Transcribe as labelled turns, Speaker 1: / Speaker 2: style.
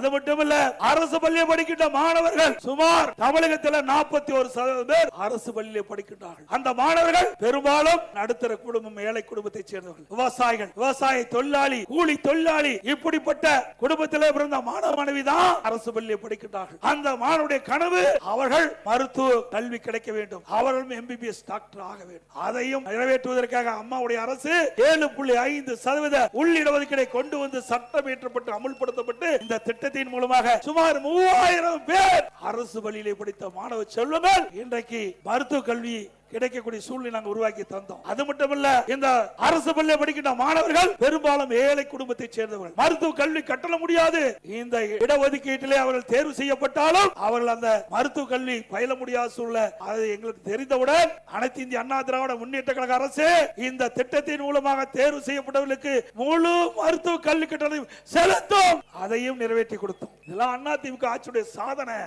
Speaker 1: அது மட்டுமல்ல, அரசு பள்ளியை படிக்கின்ற மாணவர்கள் சுமார் தமிழகத்தில் 41% பேர் அரசு பள்ளியை படிக்கின்றார்கள். அந்த மாணவர்கள் பெரும்பாலும் நடுத்தர குடும்பம், ஏழை குடும்பத்தை சேர்ந்தவர்கள், விவசாயிகள், விவசாய தொழிலாளி, கூலி தொழிலாளி, இப்படிப்பட்ட குடும்பத்திலே பிறந்த மாணவ மாணவி தான் அரசு பள்ளியை படிக்கின்றார்கள். அந்த மாணவருடைய கனவு அவர்கள் மருத்துவ கல்வி கிடைக்க வேண்டும், அவர்களும் MBBS டாக்டர் ஆக வேண்டும். அதையும் நிறைவேற்றுவதற்காக அம்மாவுடைய அரசு 7.5% உள்ளிடஒதுக்கீடை கொண்டு வந்து சட்டம் இயற்றப்பட்டு அமுல்படுத்தப்பட்டு இந்த திட்டத்தின் மூலமாக சுமார் 3000 பேர் அரசு பள்ளியிலே படித்த மாணவ செல்வங்கள் இன்றைக்கு மருத்துவ கல்வி கிடைக்கக்கூடிய சூழ்நிலை நாங்கள் உருவாக்கி தந்தோம். அது மட்டுமல்ல, இந்த அரசு பள்ளியை படிக்கின்ற மாணவர்கள் பெரும்பாலும் ஏழை குடும்பத்தை சேர்ந்தவர்கள், மருத்துவ கல்வி கட்டண முடியாது. இந்த இடஒதுக்கீட்டிலே அவர்கள் தேர்வு செய்யப்பட்டாலும் அவர்கள் அந்த மருத்துவ கல்வி பயில முடியாத சூழ்நிலை. அது எங்களுக்கு தெரிந்தவுடன் அனைத்து இந்திய அண்ணா திராவிட முன்னேற்ற கழக அரசு இந்த திட்டத்தின் மூலமாக தேர்வு செய்யப்பட்டவர்களுக்கு முழு மருத்துவ கல்வி கட்டணம் செலுத்தும், அதையும் நிறைவேற்றி கொடுத்தோம். இதெல்லாம் அதிமுக ஆட்சியுடைய சாதனை.